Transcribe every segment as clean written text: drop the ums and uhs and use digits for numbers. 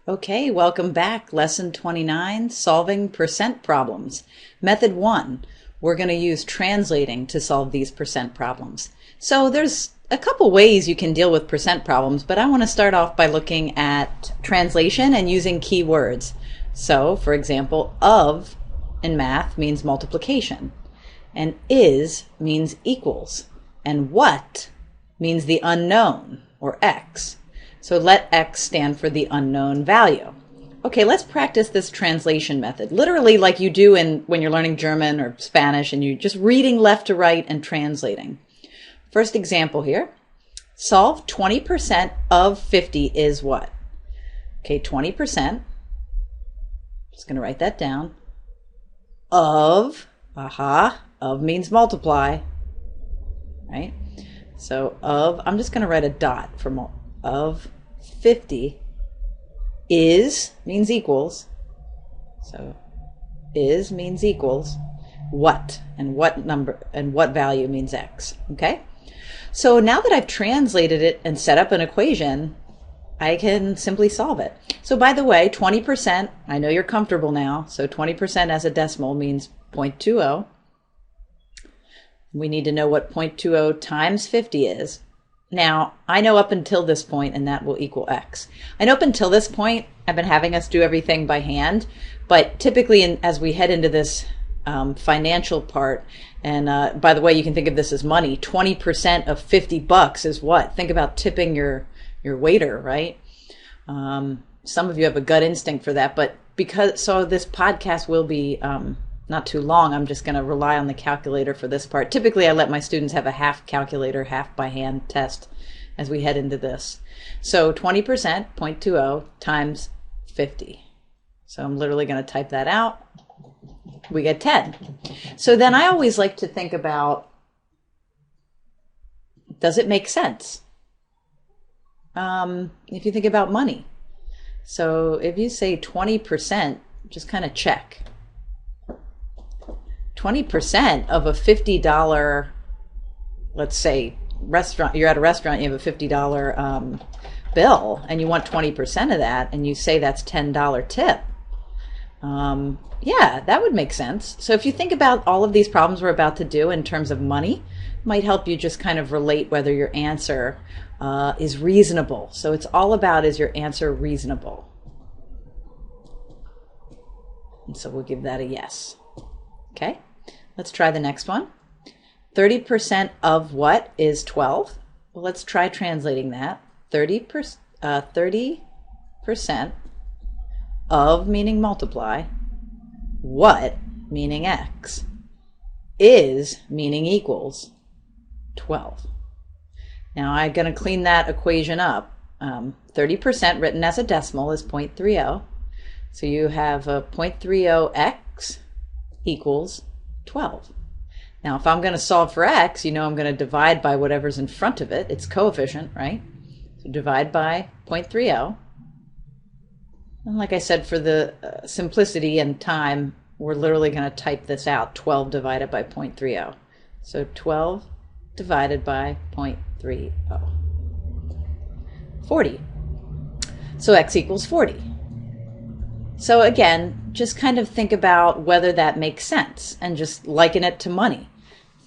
Okay, welcome back. Lesson 29, solving percent problems. Method 1, we're going to use translating to solve these percent problems. So there's a couple ways you can deal with percent problems, but I want to start off by looking at translation and using keywords. So, for example, of in math means multiplication, and is means equals, and what means the unknown, or x. So let x stand for the unknown value. Okay, let's practice this translation method. Literally like you do when you're learning German or Spanish and you're just reading left to right and translating. First example here. Solve 20% of 50 is what? Okay, 20%. Just going to write that down. Of means multiply, right? So I'm just going to write a dot for of 50 is means equals. So is means equals what, and what number and what value means x. Okay, so now that I've translated it and set up an equation, I can simply solve it. So by the way, 20%, I know you're comfortable now, so 20% as a decimal means 0.20. We need to know what 0.20 times 50 is. Now, I know up until this point, and that will equal x. I know up until this point, I've been having us do everything by hand, but typically as we head into this financial part, and by the way, you can think of this as money, 20% of 50 bucks is what? Think about tipping your waiter, right? Some of you have a gut instinct for that, but so this podcast will be not too long. I'm just going to rely on the calculator for this part. Typically, I let my students have a half calculator, half by hand test as we head into this. So 20%, 0.20 times 50. So I'm literally going to type that out. We get 10. So then I always like to think about, does it make sense? If you think about money. So if you say 20%, just kind of check. 20% of a $50, let's say, restaurant, you're at a restaurant, you have a $50 bill, and you want 20% of that, and you say that's $10 tip. Yeah, that would make sense. So if you think about all of these problems we're about to do in terms of money, it might help you just kind of relate whether your answer is reasonable. So it's all about, is your answer reasonable? And so we'll give that a yes. Okay, let's try the next one. 30% of what is 12? Well, let's try translating that. 30% of meaning multiply, what meaning x, is meaning equals 12. Now I'm going to clean that equation up. 30% written as a decimal is 0.30. So you have a 0.30x equals 12. Now if I'm going to solve for x, you know I'm going to divide by whatever's in front of it. It's coefficient, right? So divide by 0.30. And like I said, for the simplicity and time, we're literally going to type this out, 12 divided by 0.30. So 12 divided by 0.30. 40. So x equals 40. So again, just kind of think about whether that makes sense and just liken it to money.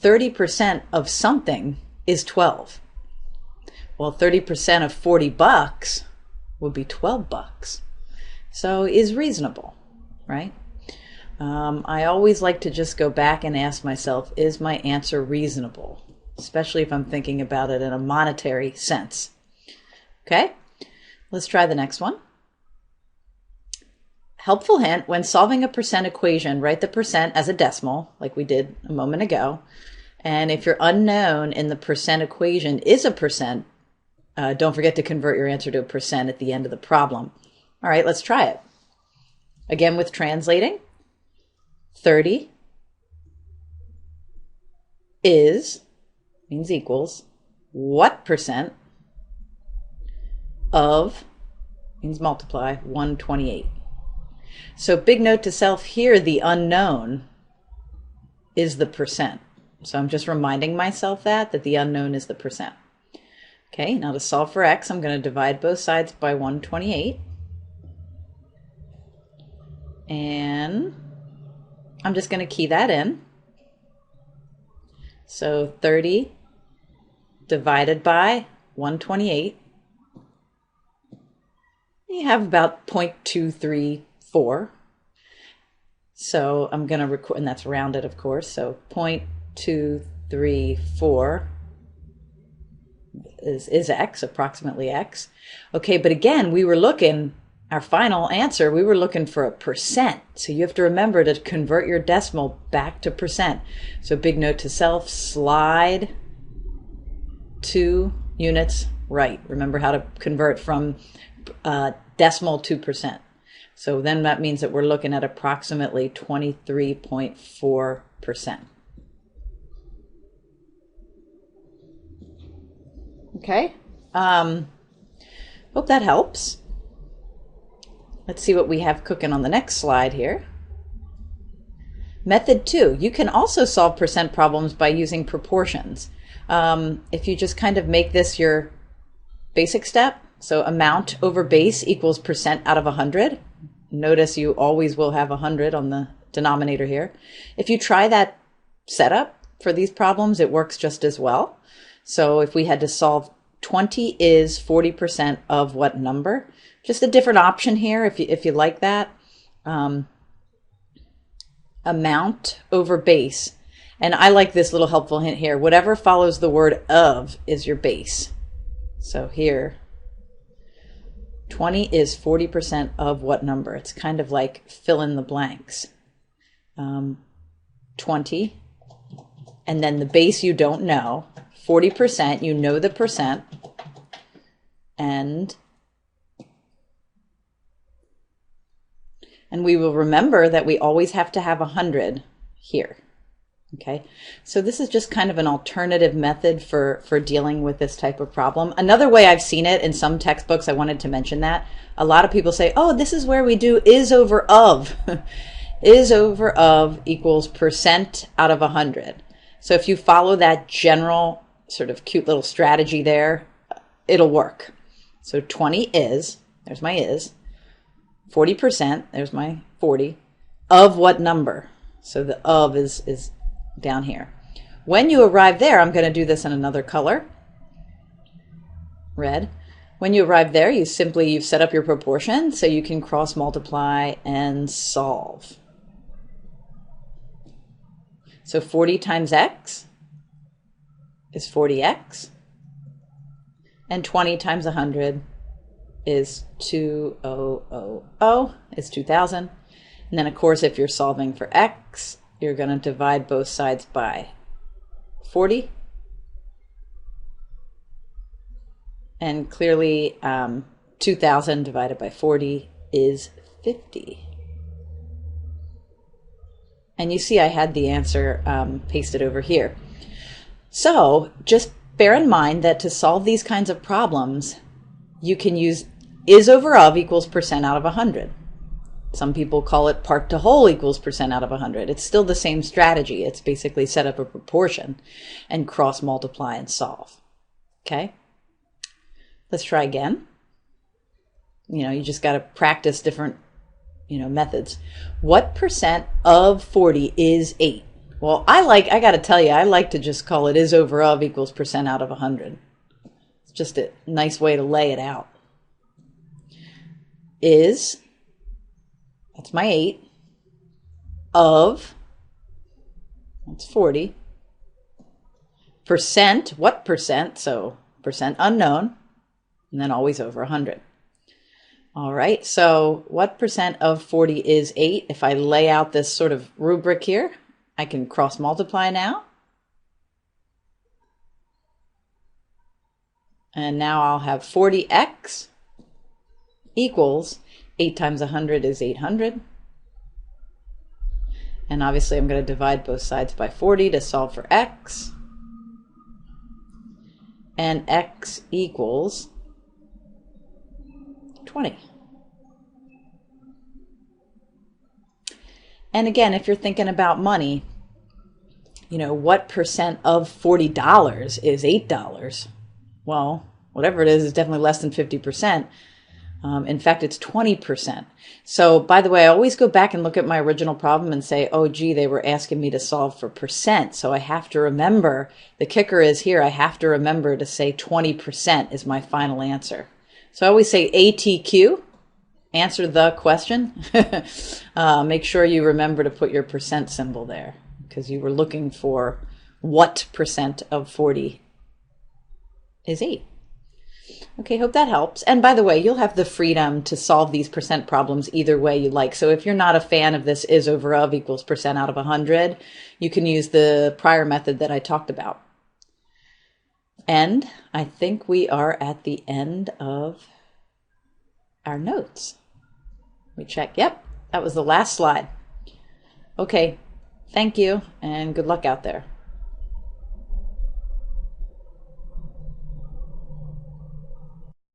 30% of something is 12. Well, 30% of 40 bucks would be 12 bucks. So is reasonable, right? I always like to just go back and ask myself, is my answer reasonable? Especially if I'm thinking about it in a monetary sense. Okay, let's try the next one. Helpful hint, when solving a percent equation, write the percent as a decimal, like we did a moment ago. And if your unknown in the percent equation is a percent, don't forget to convert your answer to a percent at the end of the problem. All right, let's try it. Again with translating. 30 is, means equals, what percent of, means multiply, 128. So big note to self here, the unknown is the percent. So I'm just reminding myself that the unknown is the percent. Okay, now to solve for x, I'm going to divide both sides by 128. And I'm just going to key that in. So 30 divided by 128. You have about 0.234. So I'm going to record, and that's rounded, of course. So 0.234 is x, approximately x. Okay, but again, we were looking, our final answer, we were looking for a percent. So you have to remember to convert your decimal back to percent. So big note to self, slide 2 units right. Remember how to convert from decimal to percent. So then that means that we're looking at approximately 23.4%. Okay, hope that helps. Let's see what we have cooking on the next slide here. Method 2, you can also solve percent problems by using proportions. If you just kind of make this your basic step, so amount over base equals percent out of 100. Notice you always will have 100 on the denominator here. If you try that setup for these problems, it works just as well. So if we had to solve 20 is 40% of what number? Just a different option here if you like that. Amount over base. And I like this little helpful hint here. Whatever follows the word of is your base. So here, 20 is 40% of what number? It's kind of like fill in the blanks. 20, and then the base you don't know. 40%, you know the percent, and we will remember that we always have to have 100 here. Okay, so this is just kind of an alternative method for dealing with this type of problem. Another way I've seen it in some textbooks, I wanted to mention that, a lot of people say, oh, this is where we do is over of. Is over of equals percent out of 100. So if you follow that general sort of cute little strategy there, it'll work. So 20 is, there's my is, 40%, there's my 40, of what number? So the of is down here. When you arrive there, I'm going to do this in another color, red. When you arrive there, you've set up your proportion so you can cross multiply and solve. So 40 times x is 40x, and 20 times 100 is 2000, is 2000. And then of course, if you're solving for x, you're going to divide both sides by 40. And clearly 2000 divided by 40 is 50. And you see I had the answer pasted over here. So just bear in mind that to solve these kinds of problems, you can use is over of equals percent out of 100. Some people call it part to whole equals percent out of 100. It's still the same strategy. It's basically set up a proportion and cross multiply and solve. Okay? Let's try again. You just got to practice different, methods. What percent of 40 is 8? Well, I got to tell you, I like to just call it is over of equals percent out of 100. It's just a nice way to lay it out. Is, that's my 8, of, that's 40, percent, what percent? So percent unknown, and then always over 100. All right, so what percent of 40 is 8? If I lay out this sort of rubric here, I can cross multiply now. And now I'll have 40x equals 8 times 100 is 800. And obviously I'm going to divide both sides by 40 to solve for x. And x equals 20. And again, if you're thinking about money, what percent of $40 is $8? Well, whatever it is definitely less than 50%. In fact, it's 20%. So, by the way, I always go back and look at my original problem and say, oh, gee, they were asking me to solve for percent. So I have to remember, the kicker is here, I have to remember to say 20% is my final answer. So I always say ATQ, answer the question. Make sure you remember to put your percent symbol there because you were looking for what percent of 40 is 8. Okay, hope that helps. And by the way, you'll have the freedom to solve these percent problems either way you like. So if you're not a fan of this is over of equals percent out of 100, you can use the prior method that I talked about. And I think we are at the end of our notes. Let me check. Yep, that was the last slide. Okay, thank you and good luck out there.